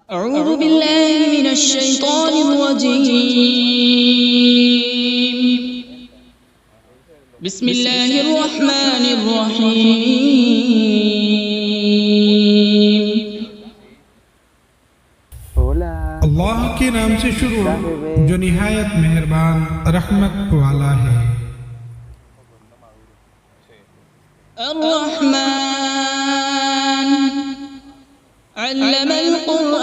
أعوذ بالله من الشيطان الرجيم. بسم الله الرحمن الرحيم. اللہ کے نام سے شروع جو نہایت مہربان رحمت والا ہے. الرحمن علم القرآن.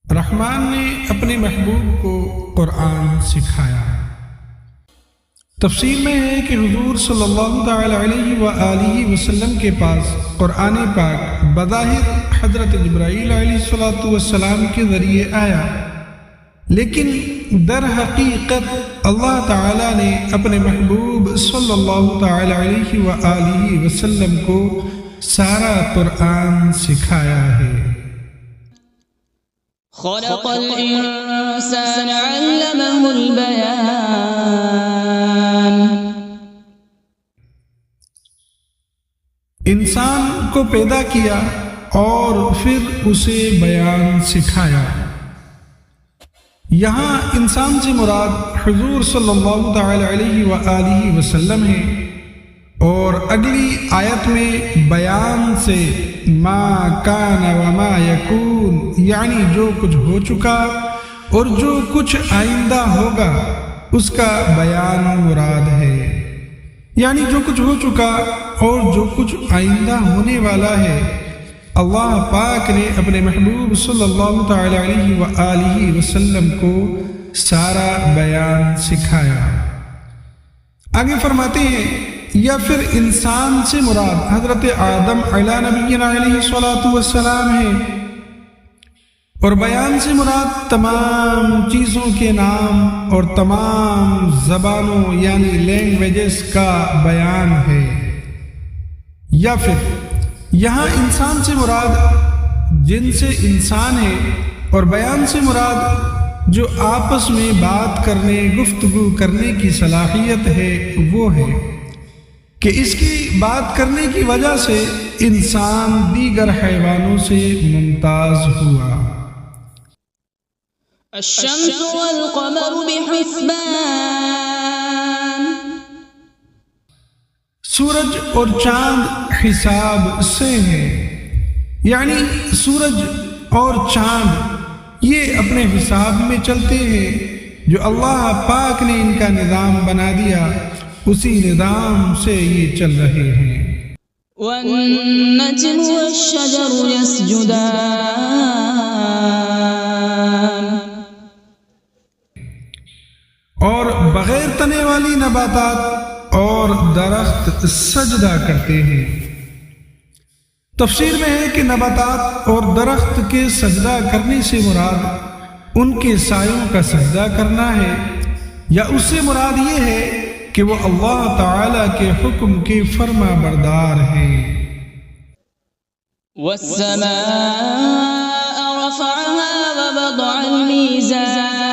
رحمان نے اپنے محبوب کو قرآن سکھایا. تفسیر میں ہے کہ حضور صلی اللہ تعالی علیہ وآلہ وسلم کے پاس قرآن پاک بظاہر حضرت جبرائیل علیہ السلام کے ذریعے آیا، لیکن در حقیقت اللہ تعالی نے اپنے محبوب صلی اللہ تعالی علیہ وآلہ وسلم کو سارا قرآن سکھایا ہے. خلق الإنسان علمه البيان. انسان کو پیدا کیا اور پھر اسے بیان سکھایا. یہاں انسان سے مراد حضور صلی اللہ تعالی علیہ وآلہ وسلم ہے، اور اگلی آیت میں بیان سے ما کان وما یکون، یعنی جو کچھ ہو چکا اور جو کچھ آئندہ ہوگا اس کا بیان مراد ہے. یعنی جو کچھ ہو چکا اور جو کچھ آئندہ ہونے والا ہے اللہ پاک نے اپنے محبوب صلی اللہ تعالی علیہ وآلہ وسلم کو سارا بیان سکھایا. آگے فرماتے ہیں یا پھر انسان سے مراد حضرت آدم علیہ نبینا علیہ السلام ہے، اور بیان سے مراد تمام چیزوں کے نام اور تمام زبانوں یعنی لینگویجز کا بیان ہے. یا پھر یہاں انسان سے مراد جن سے انسان ہے، اور بیان سے مراد جو آپس میں بات کرنے گفتگو کرنے کی صلاحیت ہے وہ ہے کہ اس کی بات کرنے کی وجہ سے انسان دیگر حیوانوں سے ممتاز ہوا. الشمس والقمر بحسبان. سورج اور چاند حساب سے ہے، یعنی سورج اور چاند یہ اپنے حساب میں چلتے ہیں. جو اللہ پاک نے ان کا نظام بنا دیا اسی نظام سے یہ چل رہے ہیں. والنجم والشجر يسجدان. اور بغیر تنے والی نباتات اور درخت سجدہ کرتے ہیں. تفسیر میں ہے کہ نباتات اور درخت کے سجدہ کرنے سے مراد ان کے سایوں کا سجدہ کرنا ہے، یا اس سے مراد یہ ہے کہ وہ اللہ تعالی کے حکم کے فرما بردار ہیں. والسماء رفعها ووضع الميزان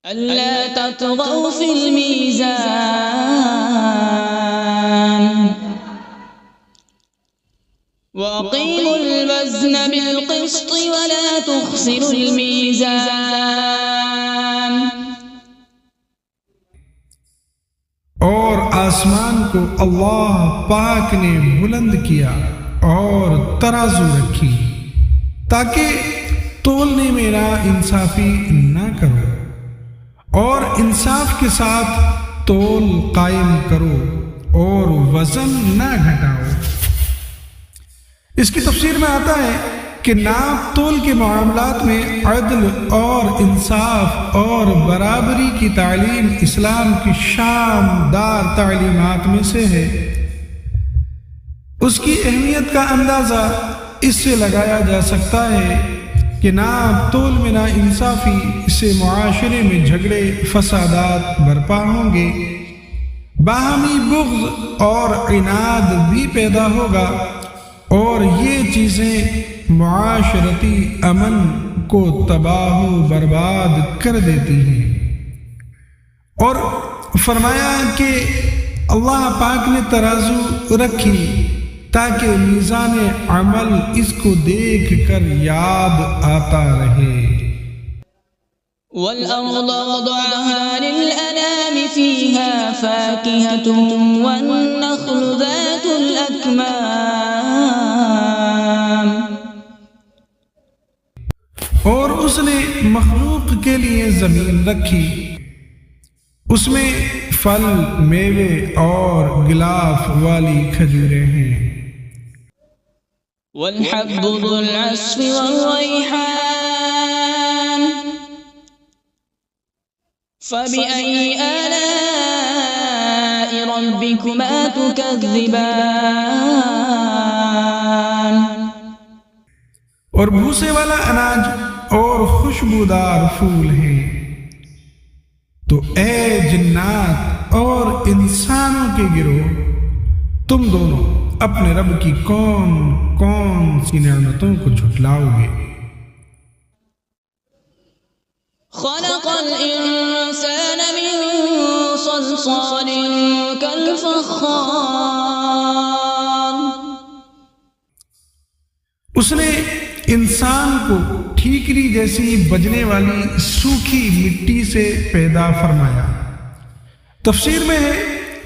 ألا تطغوا في الميزان وأقيموا الوزن بالقسط ولا تخسروا الميزان. اور آسمان کو اللہ پاک نے بلند کیا اور ترازو رکھی تاکہ تولنے میں نا انصافی نہ کرو، اور انصاف کے ساتھ تول قائم کرو اور وزن نہ گھٹاؤ. اس کی تفسیر میں آتا ہے کہ ناپ تول کے معاملات میں عدل اور انصاف اور برابری کی تعلیم اسلام کی شاندار تعلیمات میں سے ہے. اس کی اہمیت کا اندازہ اس سے لگایا جا سکتا ہے کہ ناپ تول میں نا انصافی سے معاشرے میں جھگڑے فسادات برپا ہوں گے، باہمی بغض اور عناد بھی پیدا ہوگا، اور یہ چیزیں معاشرتی امن کو تباہ و برباد کر دیتی ہیں. اور فرمایا کہ اللہ پاک نے ترازو رکھی تاکہ میزان عمل اس کو دیکھ کر یاد آتا رہے۔ وَالْأَرْضَ وَضَعَهَا لِلْأَنَامِ فِيهَا فَاكِهَةٌ وَالنَّخْلُ ذَاتُ الْأَكْمَامِ، اور اس نے مخلوق کے لیے زمین رکھی، اس میں پھل، میوے اور غلاف والی کھجوریں ہیں۔ وَالْحَبُّ ذُو الْعَصْفِ وَالرَّيْحَانُ فَبِأَيِّ آلَاءِ رَبِّكُمَا تُكَذِّبَانِ، اور بھوسے والا اناج اور خوشبودار پھول ہیں۔ تو اے جنات اور انسانوں کے گروہ، تم دونوں اپنے رب کی کون کون سی نعمتوں کو جھٹلاؤ گے؟ خلق الانسان من صلصال كالفخار، اس نے انسان کو ٹھیکری جیسی بجنے والی سوکھی مٹی سے پیدا فرمایا۔ تفسیر میں ہے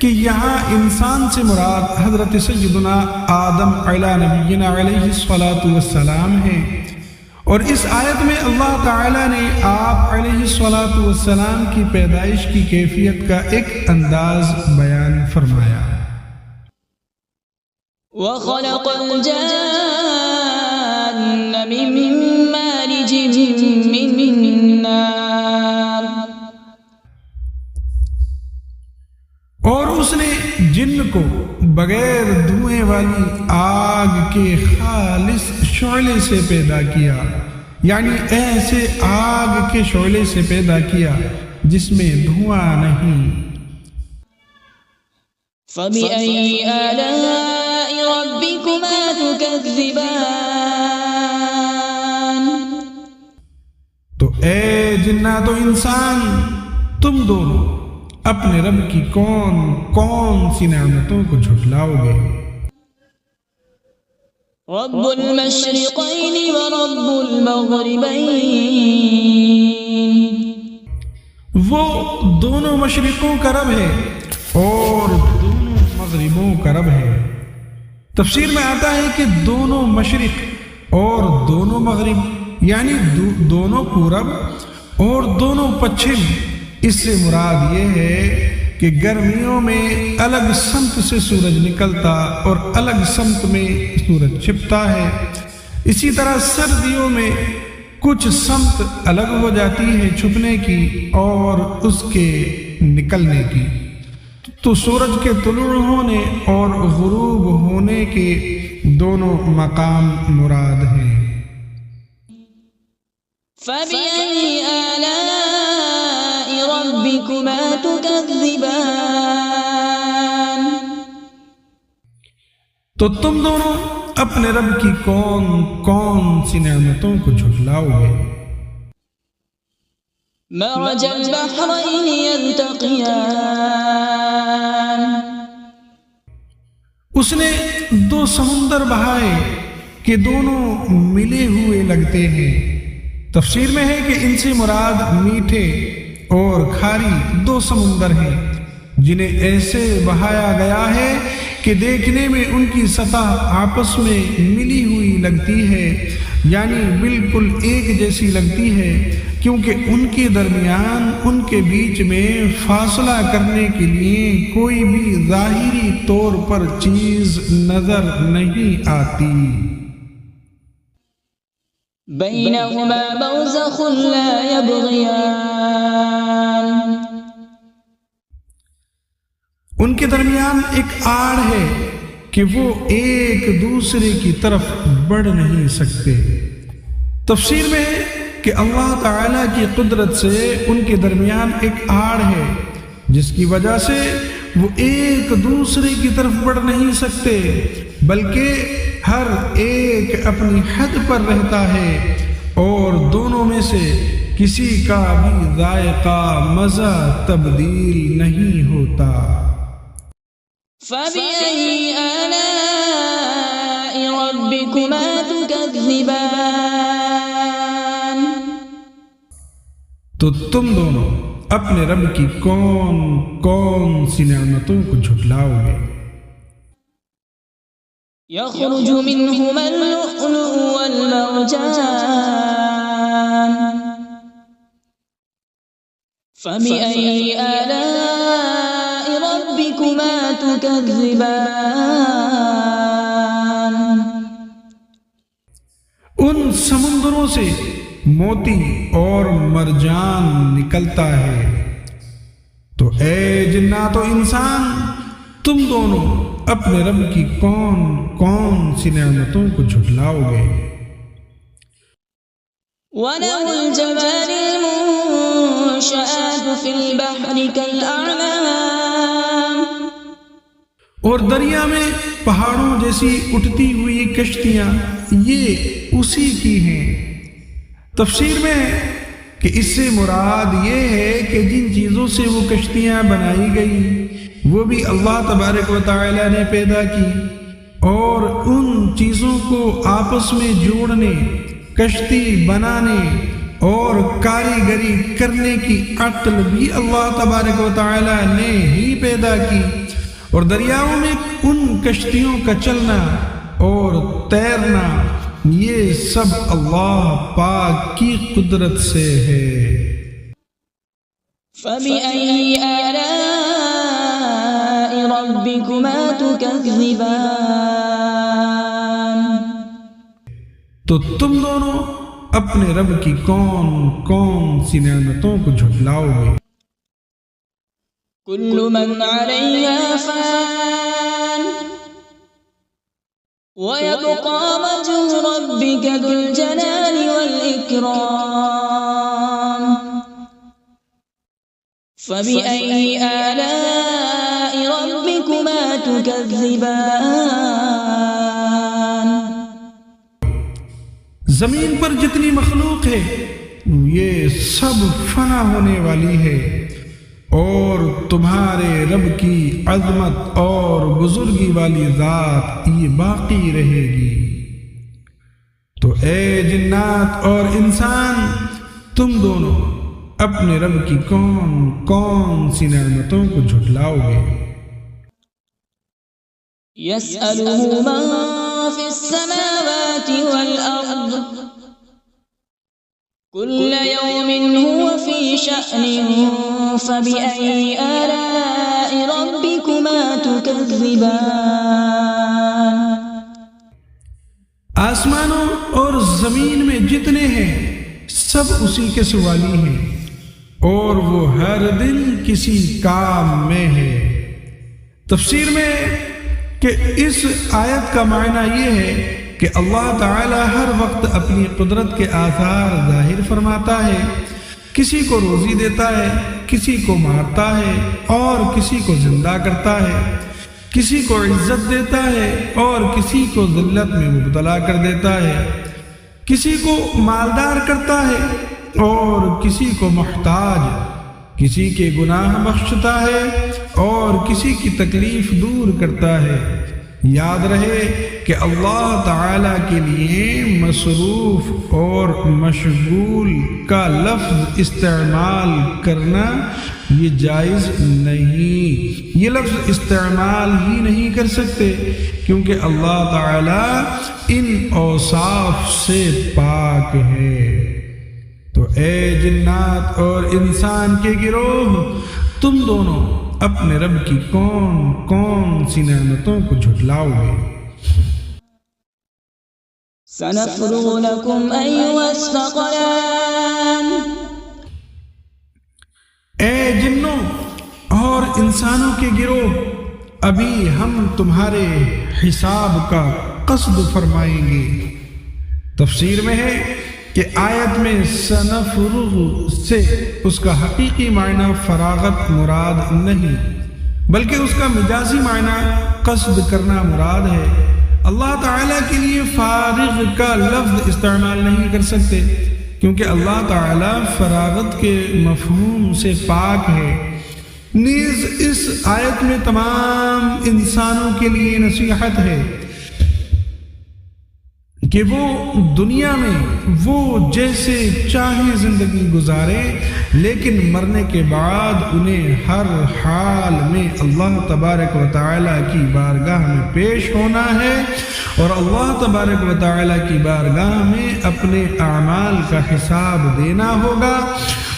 کہ یہاں انسان سے مراد حضرت سیدنا آدم علیہ نبینا علیہ الصلاۃ والسلام ہے، اور اس آیت میں اللہ تعالی نے آپ علیہ الصلاۃ والسلام کی پیدائش کی کیفیت کا ایک انداز بیان فرمایا۔ وخلق الجان من مارج من نار، اور اس نے جن کو بغیر دھوئیں والی آگ کے خالص شعلے سے پیدا کیا، یعنی ایسے آگ کے شعلے سے پیدا کیا جس میں دھواں نہیں۔ فبأي آلاء ربكما تكذبان، تو اے جنات و انسان، تم دونوں اپنے رب کی کون کون سی نعمتوں کو جھٹلاؤ گے؟ رب المشرقین ورب المغربین، وہ دونوں مشرقوں کا رب ہے اور دونوں مغربوں کا رب ہے۔ تفسیر میں آتا ہے کہ دونوں مشرق اور دونوں مغرب، یعنی دونوں پورب اور دونوں پچھم، اس سے مراد یہ ہے کہ گرمیوں میں الگ سمت سے سورج نکلتا اور الگ سمت میں سورج چھپتا ہے، اسی طرح سردیوں میں کچھ سمت الگ ہو جاتی ہے چھپنے کی اور اس کے نکلنے کی۔ تو سورج کے طلوع ہونے اور غروب ہونے کے دونوں مقام مراد ہیں۔ فبأي آلاء ربكما تكذبان، تو تم دونوں اپنے رب کی کون کون سی نعمتوں کو جھٹلاؤ گے؟ مرج البحرين يلتقيان، اس نے دو سمندر بہائے کہ دونوں ملے ہوئے لگتے ہیں۔ تفسیر میں ہے کہ ان سے مراد میٹھے اور کھاری دو سمندر ہیں جنہیں ایسے بہایا گیا ہے کہ دیکھنے میں ان کی سطح آپس میں ملی ہوئی لگتی ہے، یعنی بالکل ایک جیسی لگتی ہے، کیونکہ ان کے درمیان ان کے بیچ میں فاصلہ کرنے کے لیے کوئی بھی ظاہری طور پر چیز نظر نہیں آتی۔ بینہما برزخ لا یبغیان، ان کے درمیان ایک آڑ ہے کہ وہ ایک دوسرے کی طرف بڑھ نہیں سکتے۔ تفسیر میں ہے کہ اللہ تعالیٰ کی قدرت سے ان کے درمیان ایک آڑ ہے جس کی وجہ سے وہ ایک دوسرے کی طرف بڑھ نہیں سکتے، بلکہ ہر ایک اپنی حد پر رہتا ہے اور دونوں میں سے کسی کا بھی ذائقہ مزہ تبدیل نہیں ہوتا۔ فبأي آلاء ربكما تكذبان؟ تو تم دونوں اپنے رب کی کون کون سی نعمتوں کو جھٹلاؤ گے؟ يخرج منهما اللؤلؤ والمرجان فبأي آلاء ربكما تكذبان؟ ان سمندروں سے موتی اور مرجان نکلتا ہے۔ تو اے جنات و انسان، تم دونوں اپنے رب کی کون کون سی نعمتوں کو جھٹلاؤ گے؟ وَلَهُ الْجَوَارِ الْمُنشَآتُ فِي الْبَحْرِ كَالْأَعْلَامِ، اور دریا میں پہاڑوں جیسی اٹھتی ہوئی کشتیاں یہ اسی کی ہیں۔ تفسیر میں ہے کہ اس سے مراد یہ ہے کہ جن چیزوں سے وہ کشتیاں بنائی گئی وہ بھی اللہ تبارک و تعالی نے پیدا کی، اور ان چیزوں کو آپس میں جوڑنے، کشتی بنانے اور کاریگری کرنے کی عقل بھی اللہ تبارک و تعالی نے ہی پیدا کی، اور دریاؤں میں ان کشتیوں کا چلنا اور تیرنا یہ سب اللہ پاک کی قدرت سے ہے۔ فَبِأَيِّ آلَاءِ رَبِّكُمَا تُكَذِّبَانِ؟ تو تم دونوں اپنے رب کی کون کون سی نعمتوں کو جھٹلاؤ گے؟ كُلُّ مَنْ عَلَيْهَا فَانٍ وَيَبْقَى وَجْهُ رَبِّكَ ذُو الْجَلَالِ وَالْإِكْرَامِ فَبِأَيِّ آلَاءِ رَبِّكُمَا تُكَذِّبَانِ؟ زمین پر جتنی مخلوق ہے یہ سب فنا ہونے والی ہے، اور تمہارے رب کی عظمت اور بزرگی والی ذات یہ باقی رہے گی۔ تو اے جنات اور انسان، تم دونوں اپنے رب کی کون کون سی نعمتوں کو جھٹلاؤ گے؟ يَسْأَلُهُ مَن فِي السَّمَاوَاتِ وَالْأَرْضِ كُلَّ يَوْمٍ هُوَ فِي شَأْنٍ فَبِأَيِّ آلَاءِ رَبِّكُمَا تُكَذِّبَانِ؟ آسمانوں اور زمین میں جتنے ہیں سب اسی کے سوالی ہیں، اور وہ ہر دن کسی کام میں ہے۔ تفسیر میں کہ اس آیت کا معنی یہ ہے کہ اللہ تعالی ہر وقت اپنی قدرت کے آثار ظاہر فرماتا ہے، کسی کو روزی دیتا ہے، کسی کو مارتا ہے اور کسی کو زندہ کرتا ہے، کسی کو عزت دیتا ہے اور کسی کو ذلت میں مبتلا کر دیتا ہے، کسی کو مالدار کرتا ہے اور کسی کو محتاج، کسی کے گناہ بخشتا ہے اور کسی کی تکلیف دور کرتا ہے۔ یاد رہے کہ اللہ تعالی کے لیے مصروف اور مشغول کا لفظ استعمال کرنا یہ جائز نہیں، یہ لفظ استعمال ہی نہیں کر سکتے کیونکہ اللہ تعالی ان اوصاف سے پاک ہے۔ تو اے جنات اور انسان کے گروہ، تم دونوں اپنے رب کی کون کون سی نعمتوں کو جھٹلاؤ گے؟ سَنَفْرُغُ لَكُمْ أَيُّهَ الثَّقَلَانِ؟ اے جنوں اور انسانوں کے گروہ، ابھی ہم تمہارے حساب کا قصد فرمائیں گے۔ تفسیر میں ہے کہ آیت میں سنفرغ سے اس کا حقیقی معنی فراغت مراد نہیں بلکہ اس کا مجازی معنی قصد کرنا مراد ہے۔ اللہ تعالیٰ کے لیے فارغ کا لفظ استعمال نہیں کر سکتے کیونکہ اللہ تعالیٰ فراغت کے مفہوم سے پاک ہے، نیز اس آیت میں تمام انسانوں کے لیے نصیحت ہے کہ وہ دنیا میں وہ جیسے چاہیں زندگی گزارے، لیکن مرنے کے بعد انہیں ہر حال میں اللہ تبارک و تعالیٰ کی بارگاہ میں پیش ہونا ہے، اور اللہ تبارک و تعالیٰ کی بارگاہ میں اپنے اعمال کا حساب دینا ہوگا،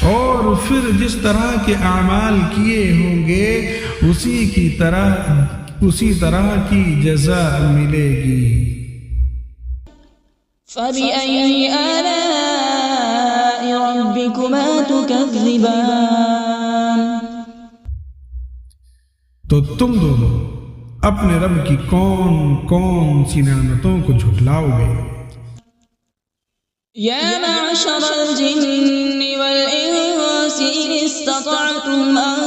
اور پھر جس طرح کے اعمال کیے ہوں گے اسی طرح کی جزا ملے گی۔ فبأي آلاء ربكما تكذبان؟ تو تم دونوں اپنے رب کی کون کون سی نعمتوں کو جھٹلاؤ گے؟ يا معشر الجن والإنس إن استطعتم أن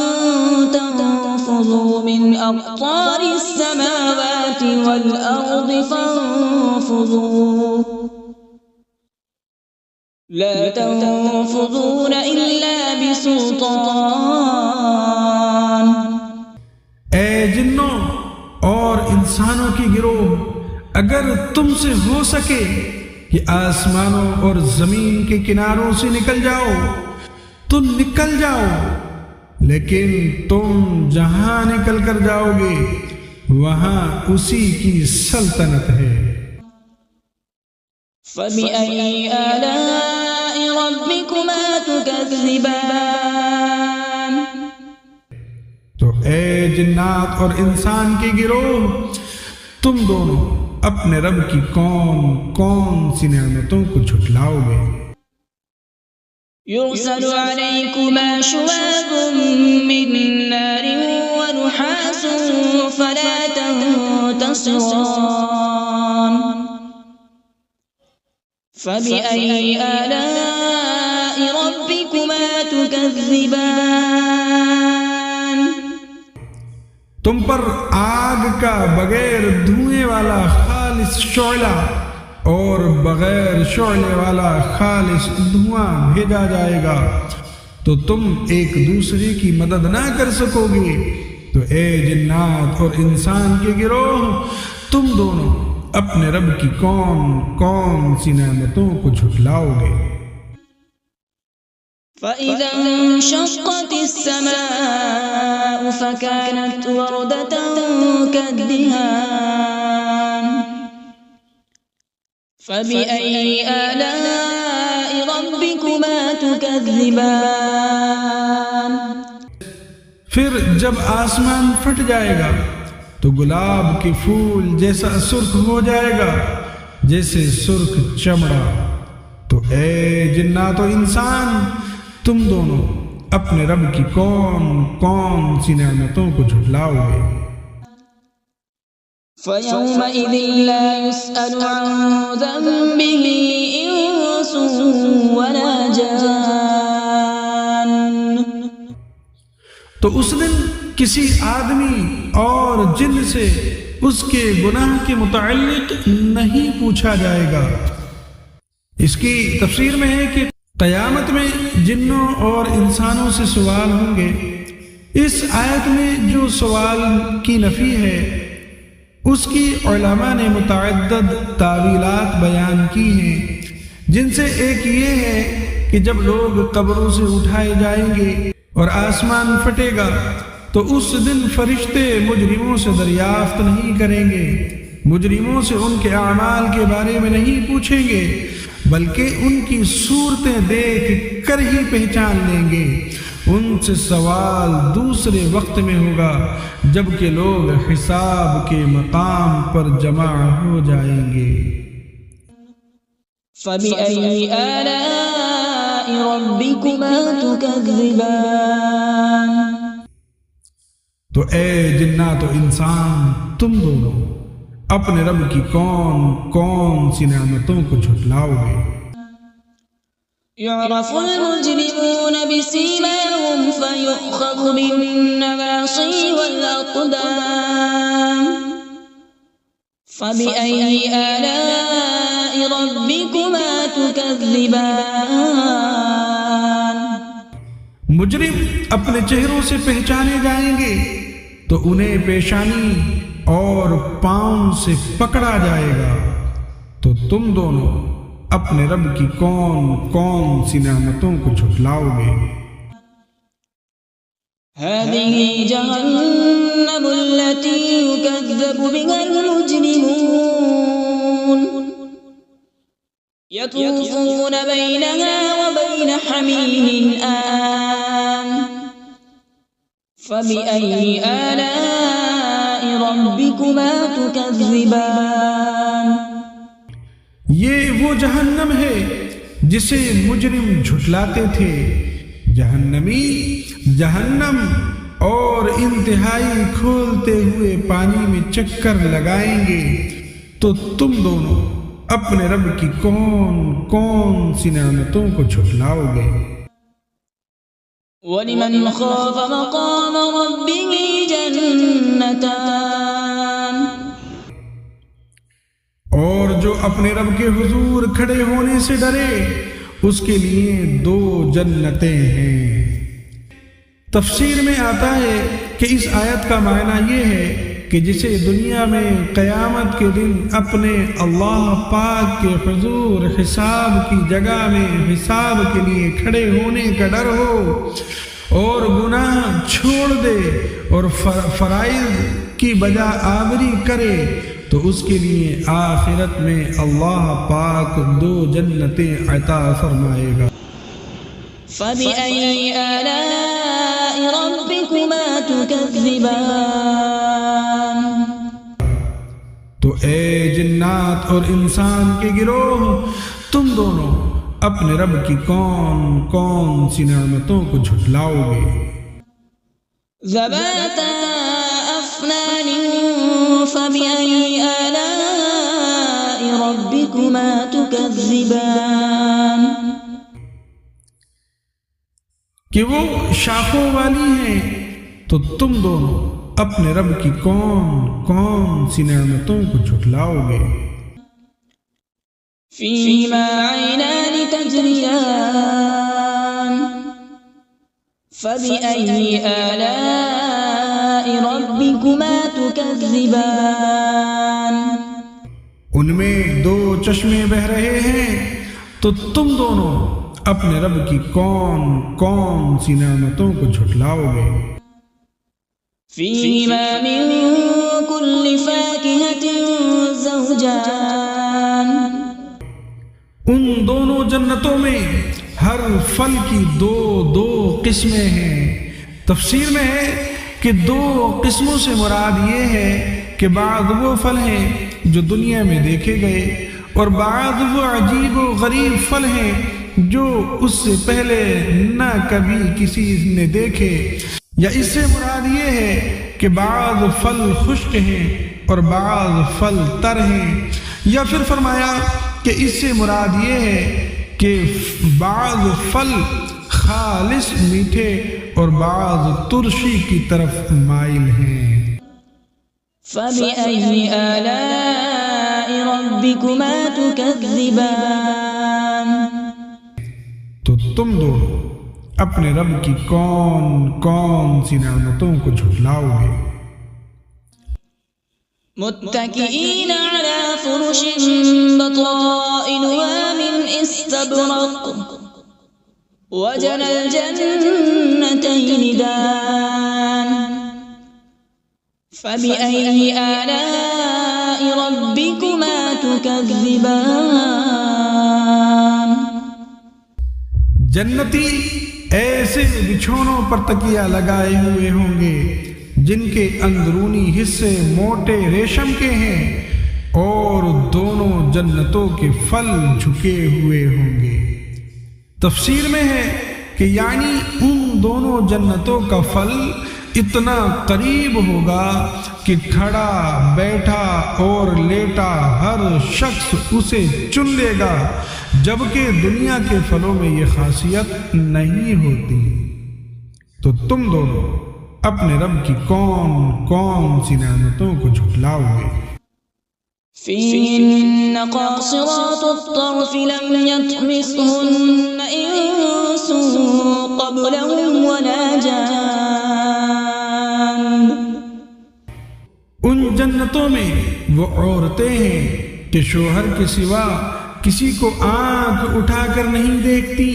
تنفذوا من أقطار السماوات والأرض فانفذوا لا تنفذون إلا بسلطان۔ اے جنوں اور انسانوں کی گروہ، اگر تم سے ہو سکے کہ آسمانوں اور زمین کے کناروں سے نکل جاؤ تو نکل جاؤ، لیکن تم جہاں نکل کر جاؤ گے وہاں اسی کی سلطنت ہے۔ فبأي آلاء ربكما تكذبان؟ تو اے جنات اور انسان کے گروہ، تم دونوں اپنے رب کی کون کون سی نعمتوں کو جھٹلاؤ گے؟ يرسل عليكما شواظ من نار ونحاس فلا تنتصران۔ فبأي آلاء ربكما تكذبان؟ تم پر آگ کا بغیر دھوئیں والا خالص شعلہ اور بغیر شعلے والا خالص دھواں بھیجا جائے گا، تو تم ایک دوسرے کی مدد نہ کر سکو گے۔ تو اے جنات اور انسان کے گروہ، تم دونوں اپنے رب کی کون کون سی نعمتوں کو جھٹلاؤ گے؟ فإذا انشقت السماء فكانت وردة كالدهان۔ فبأي آلاء ربكما تكذبان؟ پھر جب آسمان پھٹ جائے گا تو گلاب کے پھول جیسا سرخ ہو جائے گا جیسے سرخ چمڑا۔ تو اے جنات و انسان، تم دونوں اپنے رب کی کون کون سی نعمتوں کو جھٹلاؤ گے؟ فيومئذ لا يسأل عن ذنبه إنس ولا جان۔ تو اس دن کسی آدمی اور جن سے اس کے گناہ کے متعلق نہیں پوچھا جائے گا۔ اس کی تفسیر میں ہے کہ قیامت میں جنوں اور انسانوں سے سوال ہوں گے۔ اس آیت میں جو سوال کی نفی ہے اس کی علماء نے متعدد تعویلات بیان کی ہیں، جن سے ایک یہ ہے کہ جب لوگ قبروں سے اٹھائے جائیں گے اور آسمان پھٹے گا تو اس دن فرشتے مجرموں سے دریافت نہیں کریں گے، مجرموں سے ان کے اعمال کے بارے میں نہیں پوچھیں گے، بلکہ ان کی صورتیں دیکھ کر ہی پہچان لیں گے۔ ان سے سوال دوسرے وقت میں ہوگا جب کہ لوگ حساب کے مقام پر جمع ہو جائیں گے۔ فبأي آلاء ربكما تكذبان؟ تو اے جنات و انسان، تم دونوں اپنے رب کی کون کون سی نعمتوں کو جھٹلاؤ گے؟ يعرف المجرمون بسيماهم فيؤخذ بالنواصي والأقدام۔ فبأي آلاء ربكما تكذبان؟ مجرم اپنے چہروں سے پہچانے جائیں گے تو انہیں پیشانی اور پاؤں سے پکڑا جائے گا، تو تم دونوں اپنے رب کی کون کون سی نعمتوں کو جھٹلاؤ گے؟ هذه جهنم التي يكذب بها المجرمون يطوفون بينها وبين حميم آن فبأي آلاء ربكما تكذبان۔ یہ وہ جہنم ہے جسے مجرم جھٹلاتے تھے، جہنمی جہنم اور انتہائی کھولتے ہوئے پانی میں چکر لگائیں گے، تو تم دونوں اپنے رب کی کون کون سی نعمتوں کو جھٹلاؤ گے؟ وَلِمَنْ خَافَ مَقَامَ رَبِّهِ جَنَّتَانِ، اور جو اپنے رب کے حضور کھڑے ہونے سے ڈرے اس کے لیے 2 جنتیں ہیں۔ تفسیر میں آتا ہے کہ اس آیت کا معنی یہ ہے کہ جسے دنیا میں قیامت کے دن اپنے اللہ پاک کے حضور حساب کی جگہ میں حساب کے لیے کھڑے ہونے کا ڈر ہو اور گناہ چھوڑ دے اور فرائض کی بجا آوری کرے، تو اس کے لیے آخرت میں اللہ پاک 2 جنتیں عطا فرمائے گا۔ فَبِأَيِّ آلَاءِ رَبِّكُمَا تُكَذِّبَانِ۔ تو اے جنات اور انسان کے گروہ، تم دونوں اپنے رب کی کون کون سی نعمتوں کو جھٹلاؤ گے؟ ذَوَاتَا أَفْنَانٍ فَبِأَيِّ آلَاءِ رَبِّكُمَا تُكَذِّبَانِ۔ کہ وہ شاخوں والی ہیں، تو تم دونوں اپنے رب کی کون کون سی نعمتوں کو جھٹلاؤ گے؟ فِيهِمَا عَيْنَانِ تَجْرِيَانِ فَبِأَيِّ آلَاءِ رَبِّكُمَا تُكَذِّبَانِ۔ ان میں 2 چشمے بہہ رہے ہیں، تو تم دونوں اپنے رب کی کون کون سی نعمتوں کو جھٹلاؤ گے؟ فِيهِمَا مِن كُلِّ فَاكِهَةٍ زَوْجَانِ۔ ان دونوں جنتوں میں ہر پھل کی 2 قسمیں ہیں۔ تفسیر میں ہے کہ 2 قسموں سے مراد یہ ہے کہ بعض وہ پھل ہیں جو دنیا میں دیکھے گئے اور بعض وہ عجیب و غریب پھل ہیں جو اس سے پہلے نہ کبھی کسی نے دیکھے، یا اس سے مراد یہ ہے کہ بعض پھل خشک ہیں اور بعض پھل تر ہیں، یا پھر فرمایا کہ اس سے مراد یہ ہے کہ بعض پھل خالص میٹھے اور بعض ترشی کی طرف مائل ہیں۔ فَبِأَيِّ آلَاءِ رَبِّكُمَا تُكَذِّبَانِ۔ تو تم دونوں اپنے رب کی کون کون سی نعمتوں کو جھٹلاؤ گے؟ متكئين على فرش بطائنها من استبرق وجنى الجنتين دان فبأي آلاء ربكما تكذبان۔ جنتی ایسے بچھونوں پر تکیہ لگائے ہوئے ہوں گے جن کے اندرونی حصے موٹے ریشم کے ہیں، اور دونوں جنتوں کے پھل جھکے ہوئے ہوں گے۔ تفسیر میں ہے کہ یعنی ان دونوں جنتوں کا پھل اتنا قریب ہوگا کہ کھڑا بیٹھا اور لیٹا ہر شخص اسے چن لے گا، جبکہ دنیا کے پھلوں میں یہ خاصیت نہیں ہوتی۔ تو تم دونوں اپنے رب کی کون کون سی نعمتوں کو جھٹلاؤ گے؟ فيهن قاصرات الطرف لم يطمثهن إنس قبلهم ولا جان. ان جنتوں میں وہ عورتیں ہیں کہ شوہر کے سوا کسی کو آنکھ اٹھا کر نہیں دیکھتی،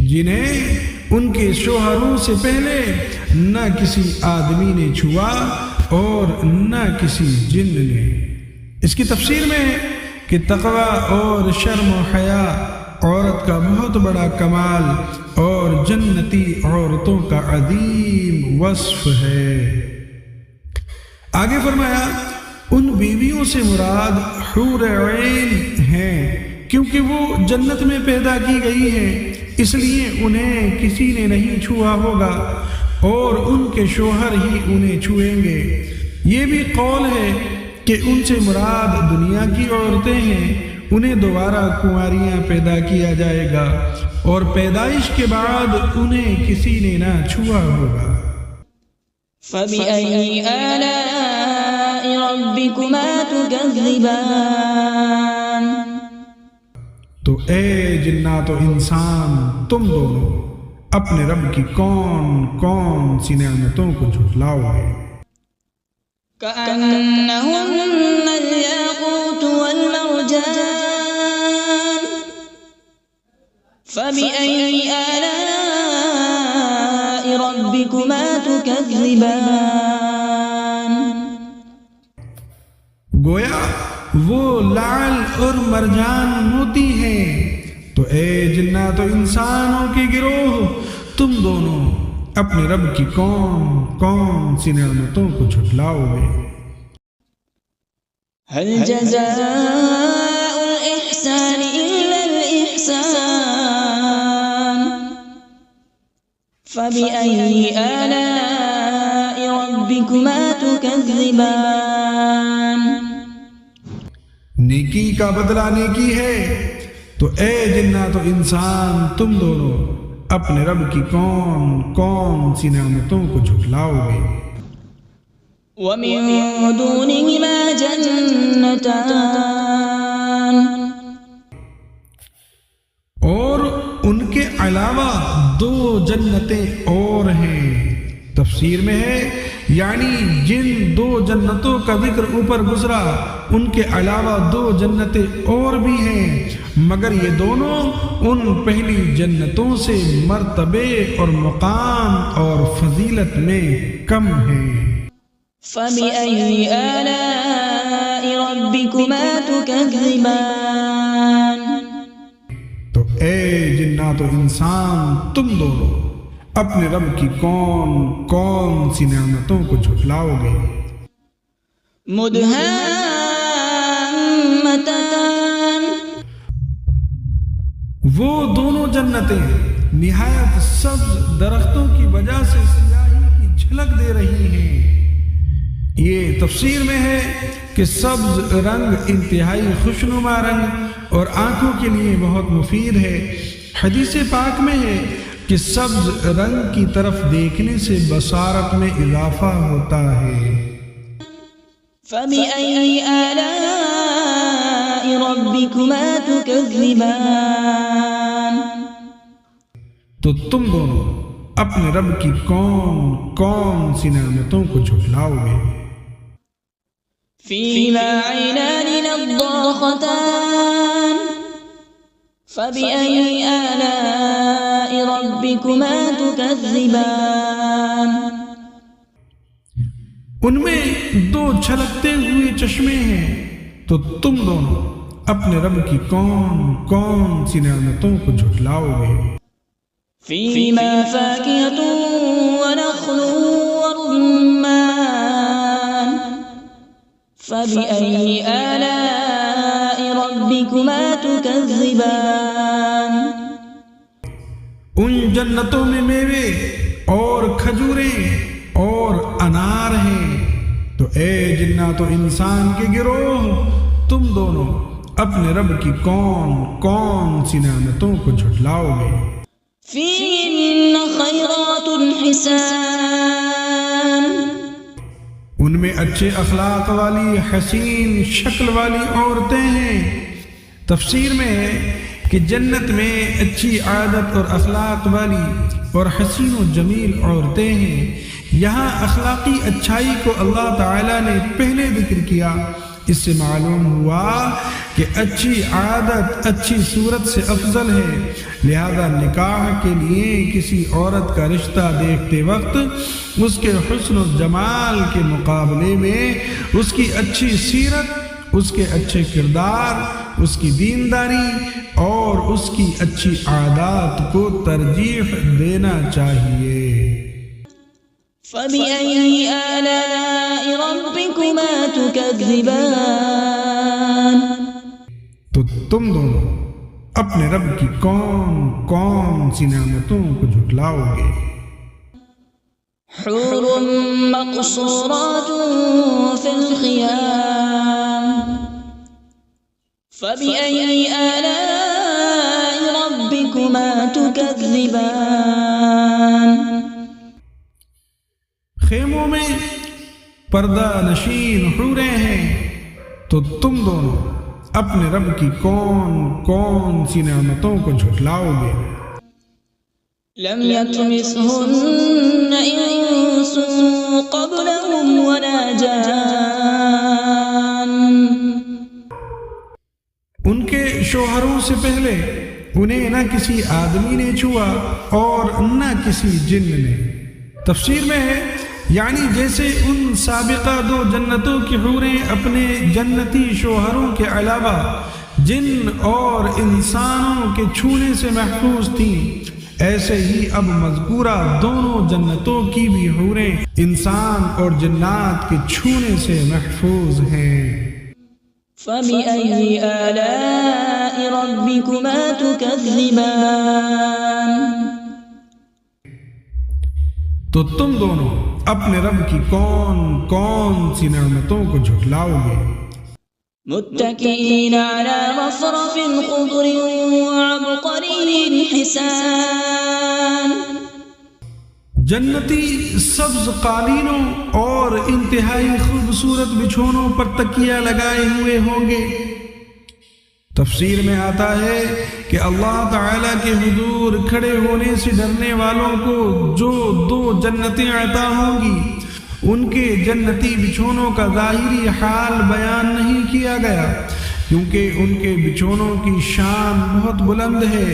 جنہیں ان کے شوہروں سے پہلے نہ کسی آدمی نے چھوا اور نہ کسی جن نے. اس کی تفسیر میں ہے کہ تقوی اور شرم و حیا عورت کا بہت بڑا کمال اور جنتی عورتوں کا عظیم وصف ہے. آگے فرمایا ان بیویوں سے مراد حور عین ہیں، کیونکہ وہ جنت میں پیدا کی گئی ہیں، اس لیے انہیں کسی نے نہیں چھوا ہوگا اور ان کے شوہر ہی انہیں چھوئیں گے. یہ بھی قول ہے کہ ان سے مراد دنیا کی عورتیں ہیں، انہیں دوبارہ کنواریاں پیدا کیا جائے گا اور پیدائش کے بعد انہیں کسی نے نہ چھوا ہوگا. فَبِأَيِّ آلَاءِ رَبِّكُمَا تُكَذِّبَانِ. تو اے جنات و انسان، تم دونوں اپنے رب کی کون کون سی نعمتوں کو جھٹلاؤ گے. كأنهن الياقوت والمرجان. فبأي آلاء ربكما تكذبان. گویا وہ لعل اور مرجان موتی ہیں. تو اے جنات و انسانوں کے گروہ، تم دونوں اپنے رب کی کون کون سی نعمتوں کو جھٹلاؤ گے. هل جزاء الإحسان إلا الإحسان. فبأي آلاء ربكما تكذبان. نیکی کا بدلہ نیکی ہے. تو اے جنات و انسان، تم دونوں اپنے رب کی کون کون سی نعمتوں کو جھٹلاؤ گے. ومن دونهما جنتان. اور ان کے علاوہ دو جنتیں اور ہیں. تفسیر میں ہے یعنی جن دو جنتوں کا ذکر اوپر گزرا ان کے علاوہ دو جنتیں اور بھی ہیں، مگر یہ دونوں ان پہلی جنتوں سے مرتبے اور مقام اور فضیلت میں کم ہیں. فبأي آلاء ربكما تكذبان. تو اے جنات و انسان، تم دونوں اپنے رب کی کون کون سی نعمتوں کو جھٹلاؤ گے. مدهامتان. وہ دونوں جنتیں نہایت سبز درختوں کی وجہ سے سیاہی کی جھلک دے رہی ہیں. یہ تفسیر میں ہے کہ سبز رنگ انتہائی خوشنما رنگ اور آنکھوں کے لیے بہت مفید ہے. حدیث پاک میں ہے کہ سبز رنگ کی طرف دیکھنے سے بصارت میں اضافہ ہوتا ہے. فبأي آلاء ربكما تكذبان. تو تم دونوں اپنے رب کی کون کون سی نعمتوں کو جھٹلاؤ گے. فيهما عينان نضاختان. فبأي آلاء ربكما تكذبان. ان میں دو چھلکتے ہوئے چشمے ہیں. تو تم دونوں اپنے رب کی کون کون سی نعمتوں کو جھٹلاؤ گے. فيهما فاكهة ونخل ورمان. فبأي آلاء ربكما تكذبان. ان جنتوں میں میوے اور کھجوریں اور انار ہیں. تو اے جنات و انسان کے گروہ، تم دونوں اپنے رب کی کون کون سی نعمتوں کو جھٹلاؤ گے. فيهن خيرات حسان. ان میں اچھے اخلاق والی حسین شکل والی عورتیں ہیں۔ تفسیر میں ہے کہ جنت میں اچھی عادت اور اخلاق والی اور حسین و جمیل عورتیں ہیں۔ یہاں اخلاقی اچھائی کو اللہ تعالیٰ نے پہلے ذکر کیا۔ اس سے معلوم ہوا کہ اچھی عادت اچھی صورت سے افضل ہے، لہذا نکاح کے لیے کسی عورت کا رشتہ دیکھتے وقت اس کے حسن و جمال کے مقابلے میں اس کی اچھی سیرت، اس کے اچھے کردار، اس کی دینداری اور اس کی اچھی عادات کو ترجیح دینا چاہیے۔ فَبِأَيِّ آلَاءِ رَبِّكُمَا تُكَذِّبَانِ، تو تم دونوں اپنے رب کی کون کون سی نعمتوں کو جھٹلاؤ گے؟ حور مقصورات فی الخیام، فَبِأَيِّ آلَاءِ رَبِّكُمَا تُكَذِّبَانِ، خیموں میں پردہ نشین حوریں ہیں، تو تم دونوں اپنے رب کی کون کون سی نعمتوں کو جھٹلاؤ گے؟ لم يطمثهن انس قبلهم ولا جان، ان کے شوہروں سے پہلے انہیں نہ کسی آدمی نے چھوا اور نہ کسی جن نے۔ تفسیر میں ہے یعنی جیسے ان سابقہ دو جنتوں کی حوریں اپنے جنتی شوہروں کے علاوہ جن اور انسانوں کے چھونے سے محفوظ تھیں، ایسے ہی اب مذکورہ دونوں جنتوں کی بھی حوریں انسان اور جنات کے چھونے سے محفوظ ہیں۔ فَبِأَيِّ آلَاءِ رَبِّكُمَا تُكَذِّبَانِ، تو تم دونوں اپنے رب کی کون کون سی نعمتوں کو جھٹلاؤ گے؟ متكئين على رفرف خضر وعبقري حسان، جنتی سبز قالینوں اور انتہائی خوبصورت بچھونوں پر تکیہ لگائے ہوئے ہوں گے۔ تفسیر میں آتا ہے کہ اللہ تعالیٰ کے حضور کھڑے ہونے سے ڈرنے والوں کو جو دو جنتیں عطا ہوں گی، ان کے جنتی بچھونوں کا ظاہری حال بیان نہیں کیا گیا، کیونکہ ان کے بچھونوں کی شان بہت بلند ہے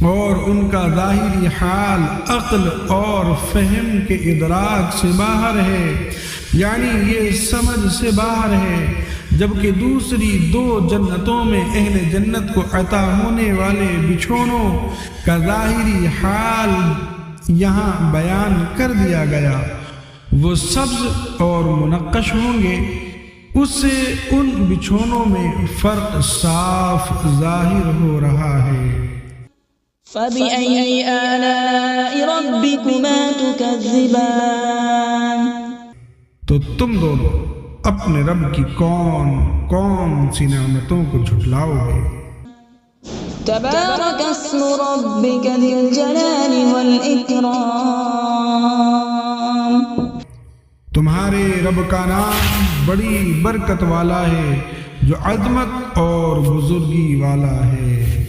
اور ان کا ظاہری حال عقل اور فہم کے ادراک سے باہر ہے، یعنی یہ سمجھ سے باہر ہے، جبکہ دوسری دو جنتوں میں اہل جنت کو عطا ہونے والے بچھونوں کا ظاہری حال یہاں بیان کر دیا گیا۔ وہ سبز اور منقش ہوں گے، اس سے ان بچھونوں میں فرق صاف ظاہر ہو رہا ہے۔ فَبِأَيِّ آلَاءِ رَبِّكُمَا تُكَذِّبَانِ، تو تم دونوں اپنے رب کی کون کون سی نعمتوں کو جھٹلاؤ گے؟ تبارک اسم ربک ذی الجلال والإکرام، تمہارے رب کا نام بڑی برکت والا ہے جو عظمت اور بزرگی والا ہے۔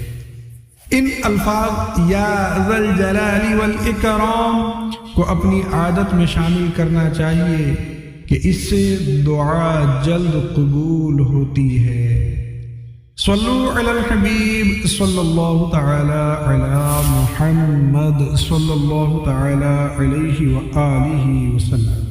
ان الفاظ یا ذی الجلال والاکرام کو اپنی عادت میں شامل کرنا چاہیے کہ اس سے دعا جلد قبول ہوتی ہے۔ صلو علی الحبیب صلی اللہ تعالی علی محمد صلی اللہ تعالی علیہ وآلہ وسلم۔